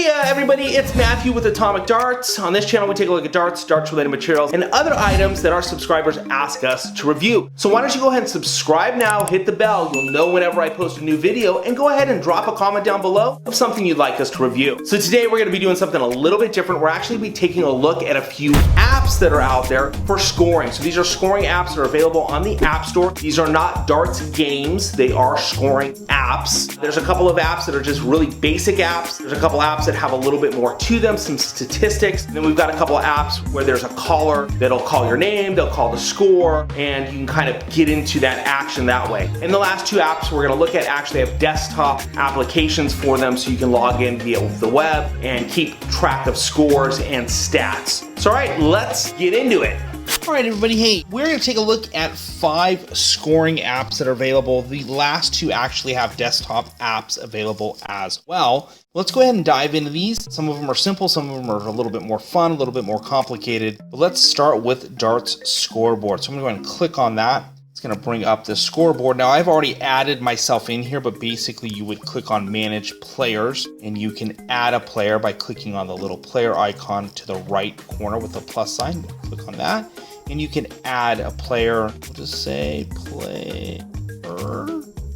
Hey everybody, it's Matthew with Atomic Darts. On this channel we take a look at darts, darts-related materials, and other items that our subscribers ask us to review. So why don't you go ahead and subscribe now, hit the bell, you'll know whenever I post a new video, and go ahead and drop a comment down below of something you'd like us to review. So today we're going to be doing something a little bit different. We're actually be taking a look at a few apps that are out there for scoring. So these are scoring apps that are available on the App Store. These are not darts games, they are scoring apps. There's a couple of apps that are just really basic apps. There's a couple apps that have a little bit more to them, some statistics. And then we've got a couple of apps where there's a caller that'll call your name, they'll call the score, and you can kind of get into that action that way. And the last two apps we're gonna look at actually have desktop applications for them, so you can log in via the web and keep track of scores and stats. So all right, let's get into it. All right, everybody, hey, we're going to take a look at 5 scoring apps that are available. The last two actually have desktop apps available as well. Let's go ahead and dive into these. Some of them are simple, some of them are a little bit more fun, a little bit more complicated. But let's start with Darts Scoreboard. So I'm going to go ahead and click on that. It's going to bring up the scoreboard. Now, I've already added myself in here, but basically you would click on Manage Players, and you can add a player by clicking on the little player icon to the right corner with the plus sign. Click on that, and you can add a player. We'll just say Player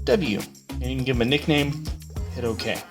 W, and you can give them a nickname, hit OK.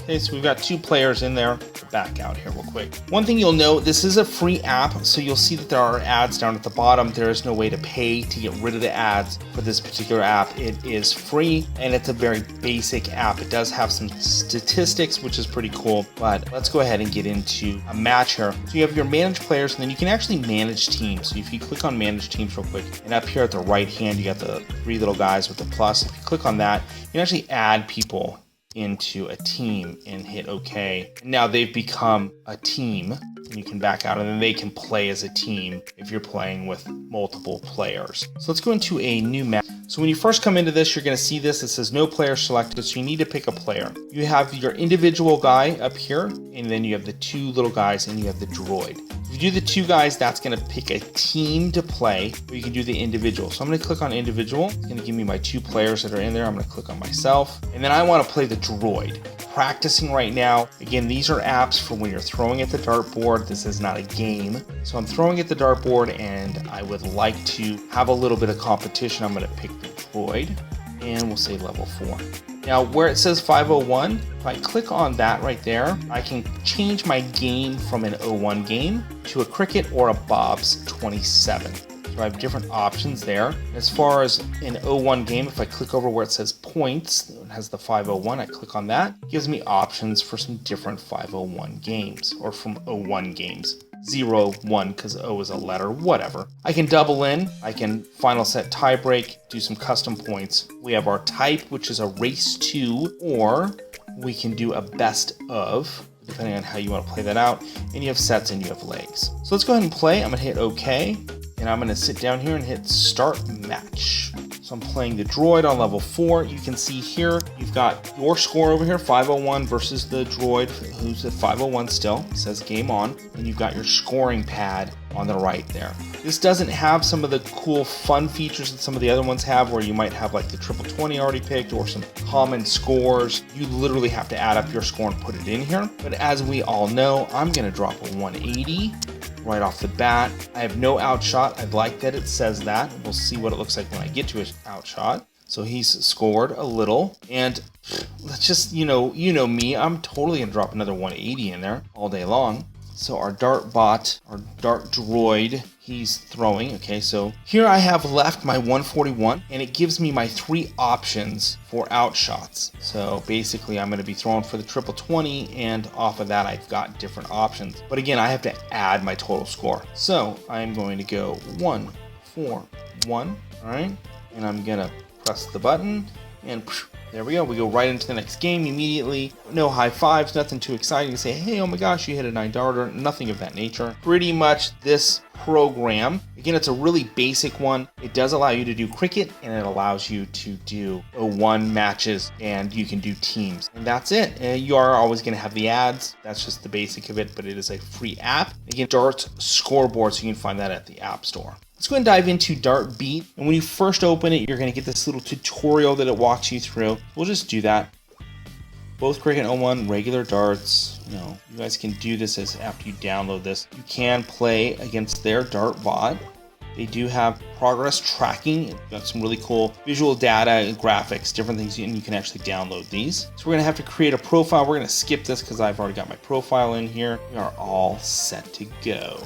Okay, so we've got 2 players in there. Back out here real quick. One thing you'll note, this is a free app, so you'll see that there are ads down at the bottom. There is no way to pay to get rid of the ads for this particular app. It is free, and it's a very basic app. It does have some statistics, which is pretty cool, but let's go ahead and get into a match here. So you have your manage players, and then you can actually manage teams. So if you click on manage teams real quick, and up here at the right hand, you got the 3 little guys with the plus. If you click on that, you can actually add people into a team and hit OK. Now they've become a team, and you can back out, and then they can play as a team if you're playing with multiple players. So let's go into a new match. So when you first come into this, you're going to see this. It says no player selected, so you need to pick a player. You have your individual guy up here, and then you have the 2 little guys, and you have the droid. If you do the 2 guys, that's going to pick a team to play, or you can do the individual. So I'm going to click on individual. It's going to give me my 2 players that are in there. I'm going to click on myself, and then I want to play the droid. Practicing right now. Again, these are apps for when you're throwing at the dartboard. This is not a game. So I'm throwing at the dartboard, and I would like to have a little bit of competition. I'm going to pick the droid, and we'll say level 4. Now, where it says 501, if I click on that right there, I can change my game from an 01 game to a cricket or a Bob's 27. So I have different options there. As far as an 01 game, if I click over where it says points, it has the 501, I click on that. It gives me options for some different 501 games, or from 01 games. 0, 1, because O is a letter, whatever. I can double in, I can final set tie break, do some custom points. We have our type, which is a race 2, or we can do a best of, depending on how you want to play that out. And you have sets and you have legs. So let's go ahead and play. I'm going to hit OK, and I'm going to sit down here and hit start match. So I'm playing the droid on level 4. You can see here, you've got your score over here, 501 versus the droid, who's at 501 still. It says game on. And you've got your scoring pad on the right there. This doesn't have some of the cool fun features that some of the other ones have, where you might have like the triple 20 already picked or some common scores. You literally have to add up your score and put it in here. But as we all know, I'm going to drop a 180. Right off the bat. I have no outshot. I like that it says that. We'll see what it looks like when I get to his outshot. So he's scored a little, and let's just, you know me, I'm totally gonna drop another 180 in there all day long. So our dart bot, our dart droid, he's throwing. Okay, so here I have left my 141, and it gives me my 3 options for outshots. So basically I'm going to be throwing for the triple 20, and off of that I've got different options. But again, I have to add my total score. So I'm going to go 1, 4, 1, all right? And I'm going to press the button, and there we go. We go right into the next game immediately. No high fives, nothing too exciting to say, hey, oh my gosh, you hit a 9 darter, nothing of that nature. Pretty much this program, again, it's a really basic one. It does allow you to do cricket, and it allows you to do 01 matches, and you can do teams. And that's it. You are always going to have the ads. That's just the basic of it, but it is a free app. Again, Darts Scoreboard, so you can find that at the App Store. Let's go and dive into Dartbee. And when you first open it, you're going to get this little tutorial that it walks you through. We'll just do that. both great in 01, regular darts. You know, you guys can do this as after you download this. You can play against their dart bot. They do have progress tracking. It's got some really cool visual data and graphics, different things, and you can actually download these. So we're gonna have to create a profile. We're gonna skip this because I've already got my profile in here. We are all set to go.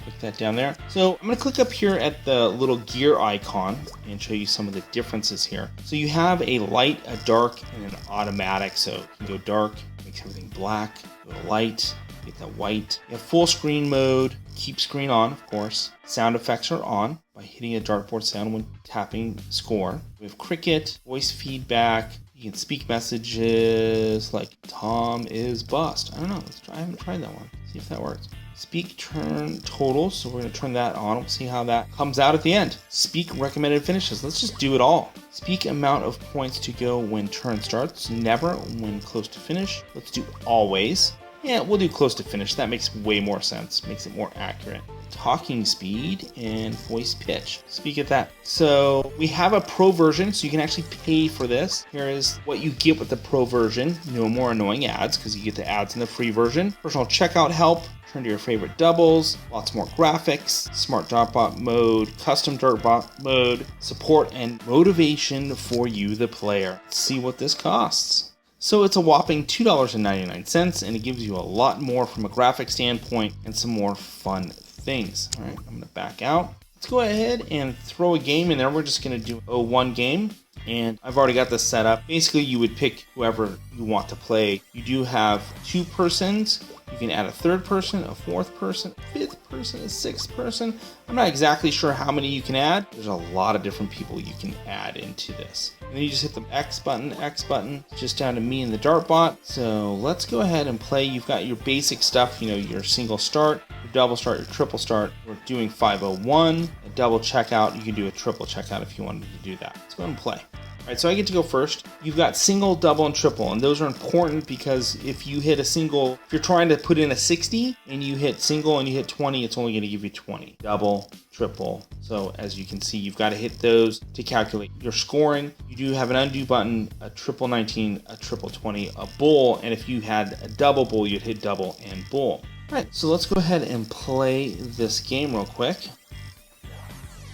Click that down there. So I'm gonna click up here at the little gear icon and show you some of the differences here. So you have a light, a dark, and an automatic. So you can go dark, makes everything black, go to light, get that white. You have full screen mode, keep screen on, of course. Sound effects are on by hitting a dartboard sound when tapping score. We have cricket, voice feedback. You can speak messages like Tom is bust. I don't know, let's try. I haven't tried that one. See if that works. Speak turn totals, so we're going to turn that on. We'll see how that comes out at the end. Speak recommended finishes. Let's just do it all. Speak amount of points to go when turn starts. Never when close to finish. Let's do always. Yeah, we'll do close to finish. That makes way more sense. Makes it more accurate. Talking speed and voice pitch. Speak at that. So we have a pro version, so you can actually pay for this. Here is what you get with the pro version. No more annoying ads because you get the ads in the free version. Personal checkout help. Turn to your favorite doubles, lots more graphics, smart dartbot mode, custom dartbot mode, support and motivation for you, the player. Let's see what this costs. So it's a whopping $2.99, and it gives you a lot more from a graphic standpoint and some more fun things. All right, I'm gonna back out. Let's go ahead and throw a game in there. We're just gonna do a one game. And I've already got this set up. Basically, you would pick whoever you want to play. You do have 2 persons. You can add a 3rd person, a 4th person, a 5th person, a 6th person. I'm not exactly sure how many you can add. There's a lot of different people you can add into this. And then you just hit the X button, just down to me and the Dartbot. So let's go ahead and play. You've got your basic stuff, you know, your single start, your double start, your triple start. We're doing 501, a double checkout. You can do a triple checkout if you wanted to do that. Let's go ahead and play. All right, so I get to go first. You've got single, double, and triple, and those are important because if you hit a single, if you're trying to put in a 60 and you hit single and you hit 20, it's only going to give you 20. Double, triple. So as you can see, you've got to hit those to calculate your scoring. You do have an undo button, a triple 19, a triple 20, a bull, and if you had a double bull, you'd hit double and bull. All right, so let's go ahead and play this game real quick.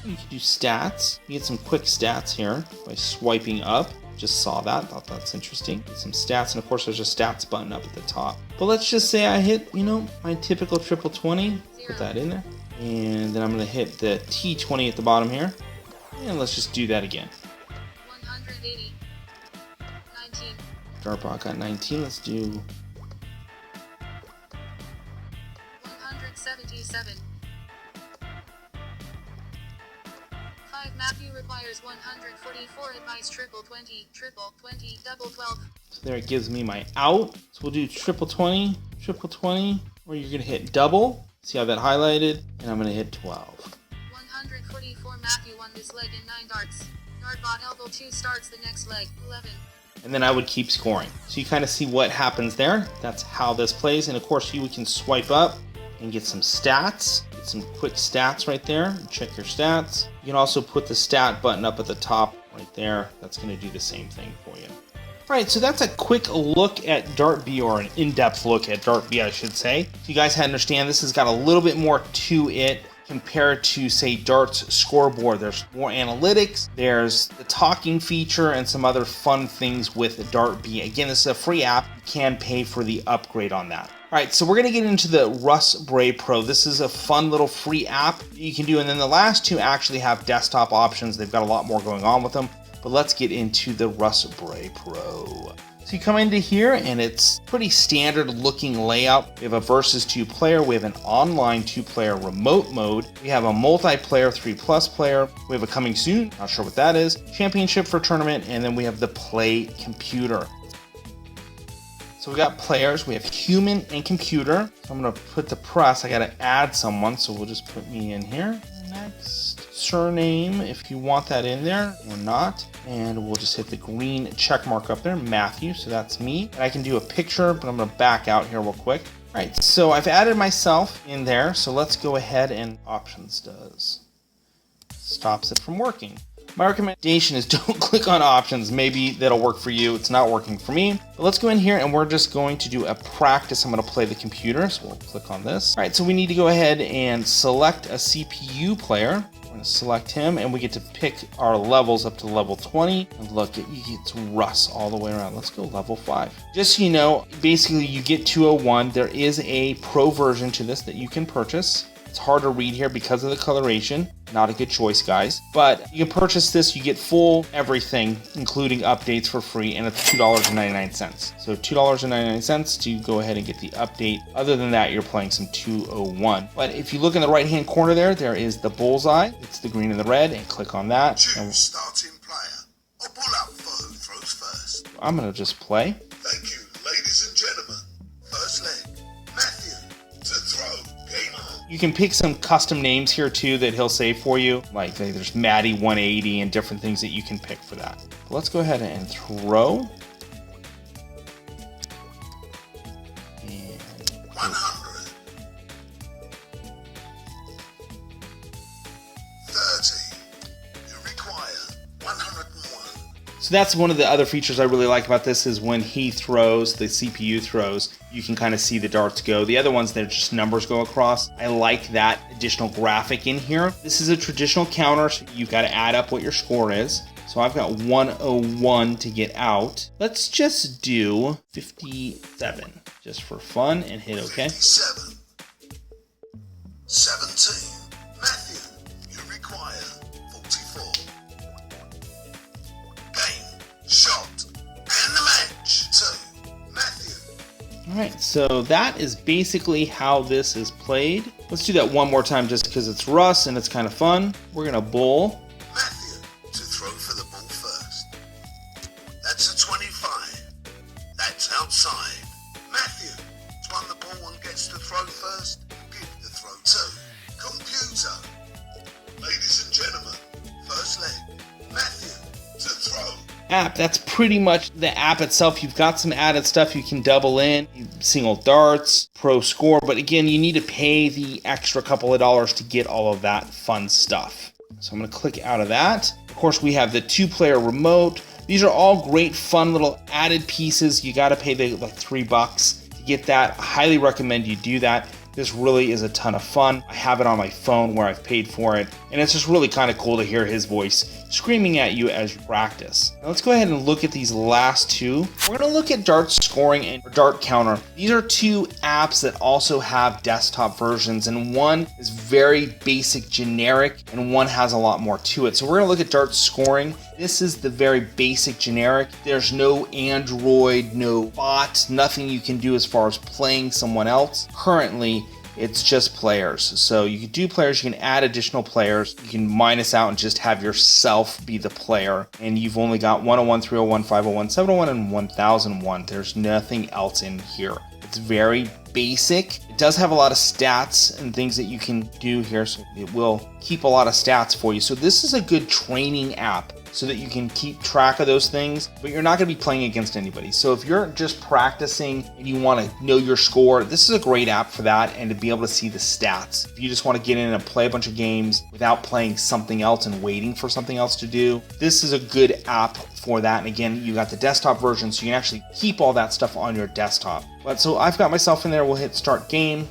You can do stats. You get some quick stats here by swiping up. Just saw that, thought that's interesting. Get some stats, and of course there's a stats button up at the top. But let's just say I hit, you know, my typical triple 20. Put that in there. And then I'm gonna hit the T20 at the bottom here. And let's just do that again. 180. 19. Dartbot got 19. Let's do 177. Matthew requires 144. Advice triple 20, triple 20, double 12. So there it gives me my out. So we'll do triple 20, or you're gonna hit double. See how that highlighted? And I'm gonna hit 12. 144. Matthew won this leg in 9 darts. Dartbot elbow 2 starts the next leg. 11. And then I would keep scoring. So you kind of see what happens there. That's how this plays. And of course you can swipe up and get some stats. Get some quick stats right there. Check your stats. You can also put the stat button up at the top right there. That's going to do the same thing for you. All right, so that's a quick look at Dartbee, or an in-depth look at Dartbee, I should say. So you guys understand this has got a little bit more to it compared to, say, Dart's Scoreboard. There's more analytics, there's the talking feature, and some other fun things with Dartbee. Again, this is a free app. You can pay for the upgrade on that. All right, so we're gonna get into the Russ Bray Pro. This is a fun little free app you can do, and then the last two actually have desktop options. They've got a lot more going on with them, but let's get into the Russ Bray Pro. So you come into here and it's pretty standard looking layout. We have a versus 2 player. We have an online 2 player remote mode. We have a multiplayer 3+ player. We have a coming soon, not sure what that is, championship for tournament, and then we have the play computer. So we got players, we have human and computer. So I'm gonna put the press, I gotta add someone, so we'll just put me in here. Next, surname, if you want that in there or not. And we'll just hit the green check mark up there, Matthew, so that's me. And I can do a picture, but I'm gonna back out here real quick. All right, so I've added myself in there, so let's go ahead and options does. Stops it from working. My recommendation is don't click on options. Maybe that'll work for you. It's not working for me. But let's go in here and we're just going to do a practice. I'm going to play the computer. So we'll click on this. All right, so we need to go ahead and select a CPU player. We're going to select him and we get to pick our levels up to level 20. And look, you get Russ all the way around. Let's go level 5. Just so you know, basically you get 201. There is a pro version to this that you can purchase. It's hard to read here because of the coloration. Not a good choice, guys. But you can purchase this. You get full everything, including updates for free, and it's $2.99. So $2.99 to go ahead and get the update. Other than that, you're playing some 201. But if you look in the right-hand corner there is the bullseye. It's the green and the red, and click on that. Choose starting player, or pull up for who throws first. I'm gonna just play. Thank you, ladies and gentlemen. First leg, Matthew to throw. Game on. You can pick some custom names here too that he'll say for you. Like there's Maddie 180 and different things that you can pick for that. But let's go ahead and throw. And 100. 30. You require 101. so that's one of the other features I really like about this is when he throws, the CPU throws, you can kind of see the darts go. The other ones, they're just numbers go across. I like that additional graphic in here. This is a traditional counter, so you've got to add up what your score is. So I've got 101 to get out. Let's just do 57 just for fun and hit OK. 57. 17. Matthew, you require 44. Game, shot, and the match. 2. Matthew. All right, so that is basically how this is played. Let's do that one more time just because it's Russ and it's kind of fun. We're gonna bowl. Matthew to throw for the ball first. That's a 25. That's outside. Matthew has won the ball and gets to throw first. Give the throw to computer. Ladies and gentlemen, first leg. Matthew to throw. App, that's pretty much the app itself. You've got some added stuff you can double in, single darts, pro score, but again, you need to pay the extra couple of dollars to get all of that fun stuff. So I'm going to click out of that. Of course, we have the 2-player remote. These are all great, fun little added pieces. You got to pay the like $3 to get that. I highly recommend you do that. This really is a ton of fun. I have it on my phone where I've paid for it, and it's just really kind of cool to hear his voice screaming at you as you practice. Now let's go ahead and look at these last two. We're going to look at dart scoring and dart counter. These are two apps that also have desktop versions, and one is very basic, generic, and one has a lot more to it. So we're going to look at dart scoring. This is the very basic generic. There's no Android, no bot, nothing you can do as far as playing someone else. Currently, it's just players. So you can do players, you can add additional players, you can minus out and just have yourself be the player. And you've only got 101, 301, 501, 701, and 1001. There's nothing else in here. It's very basic. It does have a lot of stats and things that you can do here, so it will keep a lot of stats for you. So this is a good training app so that you can keep track of those things, but you're not going to be playing against anybody. So if you're just practicing and you want to know your score, this is a great app for that and to be able to see the stats. If you just want to get in and play a bunch of games without playing something else and waiting for something else to do, this is a good app for that. And again, you got the desktop version, so you can actually keep all that stuff on your desktop. But so I've got myself in there. We'll hit start game.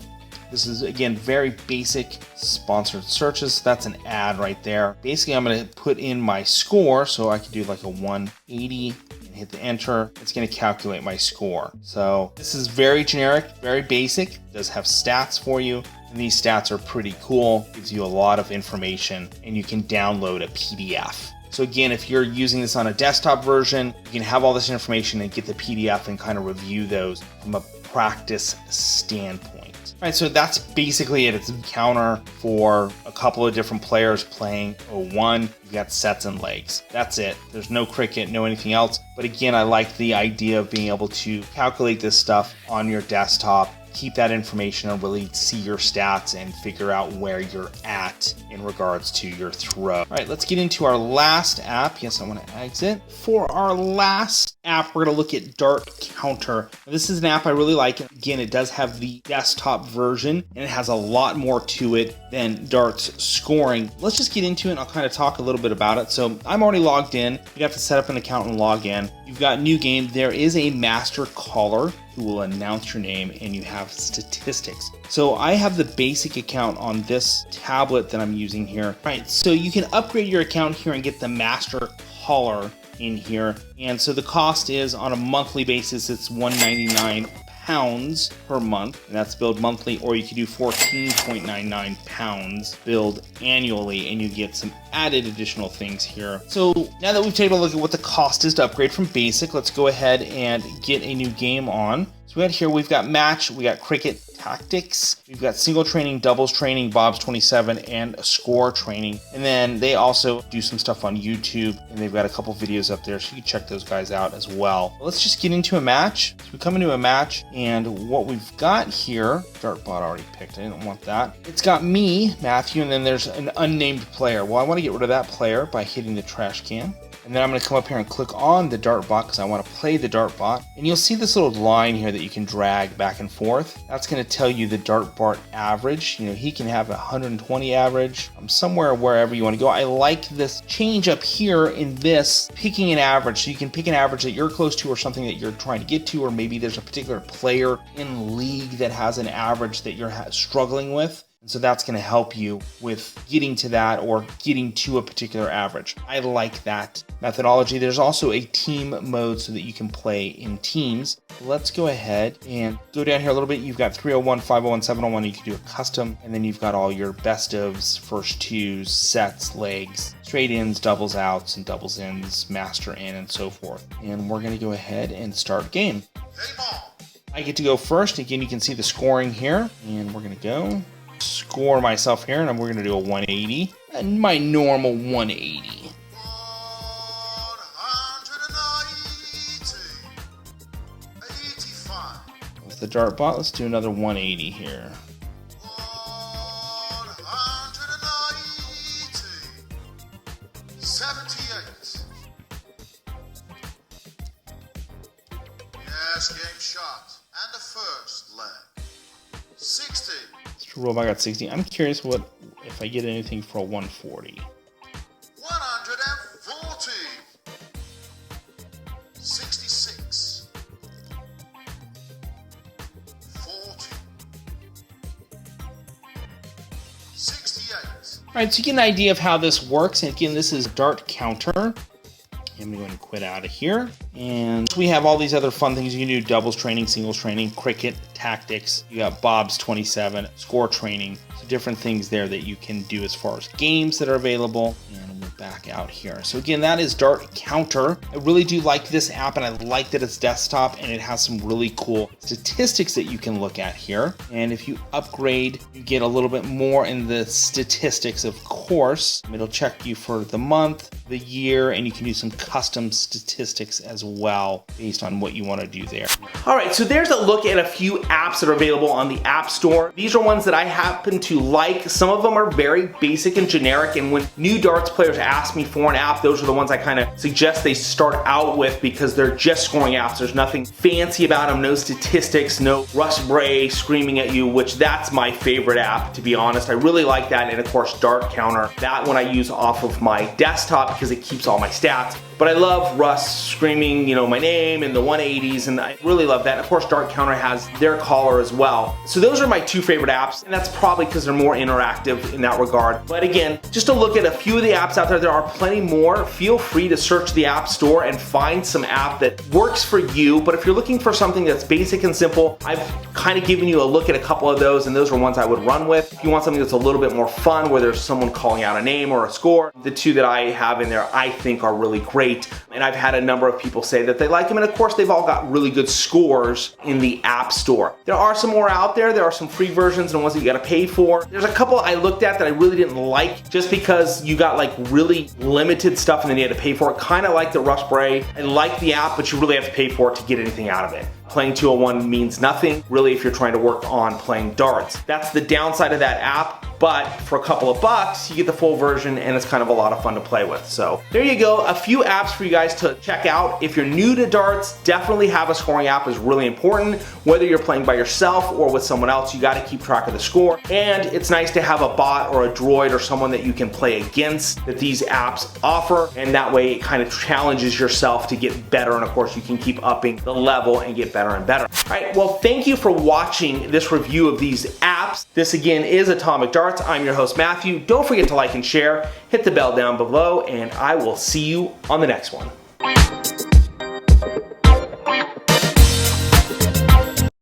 This is, again, very basic sponsored searches. That's an ad right there. Basically, I'm going to put in my score, so I can do like a 180 and hit the enter. It's going to calculate my score. So this is very generic, very basic. It does have stats for you, and these stats are pretty cool. Gives you a lot of information, and you can download a PDF. So again, if you're using this on a desktop version, you can have all this information and get the PDF and kind of review those from a practice standpoint. All right, so that's basically it. It's a counter for a couple of different players playing 01. You've got sets and legs. That's it. There's no cricket, no anything else. But again, I like the idea of being able to calculate this stuff on your desktop, keep that information and really see your stats and figure out where you're at in regards to your throw. All right, let's get into our last app. Yes, I want to exit. For our last app, we're going to look at Dart Counter. This is an app I really like. Again, it does have the desktop version and it has a lot more to it than darts scoring. Let's just get into it and I'll kind of talk a little little bit about it. So I'm already logged in. You have to set up an account and log in. You've got new game. There is a master caller who will announce your name, and you have statistics. So I have the basic account on this tablet that I'm using here. Right, so you can upgrade your account here and get the master caller in here. And so the cost is, on a monthly basis, it's £199 per month, and that's billed monthly, or you can do £14.99 billed annually, and you get some added additional things here. So now that we've taken a look at what the cost is to upgrade from basic, let's go ahead and get a new game on. So we've got match, we got cricket tactics, we've got single training, doubles training, Bob's 27, and score training. And then they also do some stuff on YouTube, and they've got a couple videos up there, so you can check those guys out as well. Let's just get into a match. So we come into a match, and what we've got here, Dartbot already picked, I didn't want that. It's got me, Matthew, and then there's an unnamed player. Well, I want to get rid of that player by hitting the trash can. And then I'm going to come up here and click on the Dartbot because I want to play the Dartbot. And you'll see this little line here that you can drag back and forth. That's going to tell you the Dartbot average. You know, he can have 120 average, somewhere wherever you want to go. I like this change up here in this, picking an average. So you can pick an average that you're close to or something that you're trying to get to, or maybe there's a particular player in league that has an average that you're struggling with. So that's going to help you with getting to that or getting to a particular average. I like that methodology. There's also a team mode so that you can play in teams. Let's go ahead and go down here a little bit. You've got 301, 501, 701. You can do a custom, and then you've got all your best ofs, first twos, sets, legs, straight ins, doubles outs, and doubles ins, master in, and so forth. And we're going to go ahead and start game. I get to go first. Again, you can see the scoring here, and we're going to go score myself here, and we're going to do a 180, and my normal 180. 85. With the Dartbot, let's do another 180 here. 190. 78. Yes, game shot. And the first leg. 60. Roll, I got 60. I'm curious what if I get anything for a 140. 140. 66. 40. 68. All right, so you get an idea of how this works. And again, this is Dart Counter. I'm going to quit out of here. And we have all these other fun things. You can do doubles training, singles training, cricket, tactics. You got Bob's 27, score training. So different things there that you can do as far as games that are available. And we'll back out here. So again, that is Dart Counter. I really do like this app, and I like that it's desktop, and it has some really cool statistics that you can look at here. And if you upgrade, you get a little bit more in the statistics, of course. It'll check you for the month, the year, and you can do some custom statistics as well based on what you want to do there. All right, so there's a look at a few apps that are available on the App Store. These are ones that I happen to like. Some of them are very basic and generic, and when new darts players ask me for an app, those are the ones I kind of suggest they start out with because they're just scoring apps. There's nothing fancy about them, no statistics, no Russ Bray screaming at you, which that's my favorite app, to be honest. I really like that, and of course Dart Counter. That one I use off of my desktop because it keeps all my stats. But I love Russ screaming, you know, my name and the 180s, and I really love that. Of course, Dart Counter has their caller as well. So those are my two favorite apps, and that's probably because they're more interactive in that regard. But again, just to look at a few of the apps out there, there are plenty more. Feel free to search the App Store and find some app that works for you. But if you're looking for something that's basic and simple, I've kind of given you a look at a couple of those, and those are ones I would run with. If you want something that's a little bit more fun, where there's someone calling out a name or a score, the two that I have in there I think are really great. And I've had a number of people say that they like them, and of course they've all got really good scores in the App Store. There are some more out there. There are some free versions and ones that you gotta pay for. There's a couple I looked at that I really didn't like just because you got like really limited stuff and then you had to pay for it. Kind of like the Russ Bray. I like the app, but you really have to pay for it to get anything out of it. Playing 201 means nothing, really, if you're trying to work on playing darts. That's the downside of that app. but for a couple of bucks, you get the full version and it's kind of a lot of fun to play with. So there you go, a few apps for you guys to check out. If you're new to darts, definitely have a scoring app is really important. Whether you're playing by yourself or with someone else, you gotta keep track of the score. And it's nice to have a bot or a droid or someone that you can play against that these apps offer. And that way it kind of challenges yourself to get better. And of course you can keep upping the level and get better and better. All right, well, thank you for watching this review of these apps. This again is Atomic Darts. I'm your host, Matthew. Don't forget to like and share, hit the bell down below, and I will see you on the next one.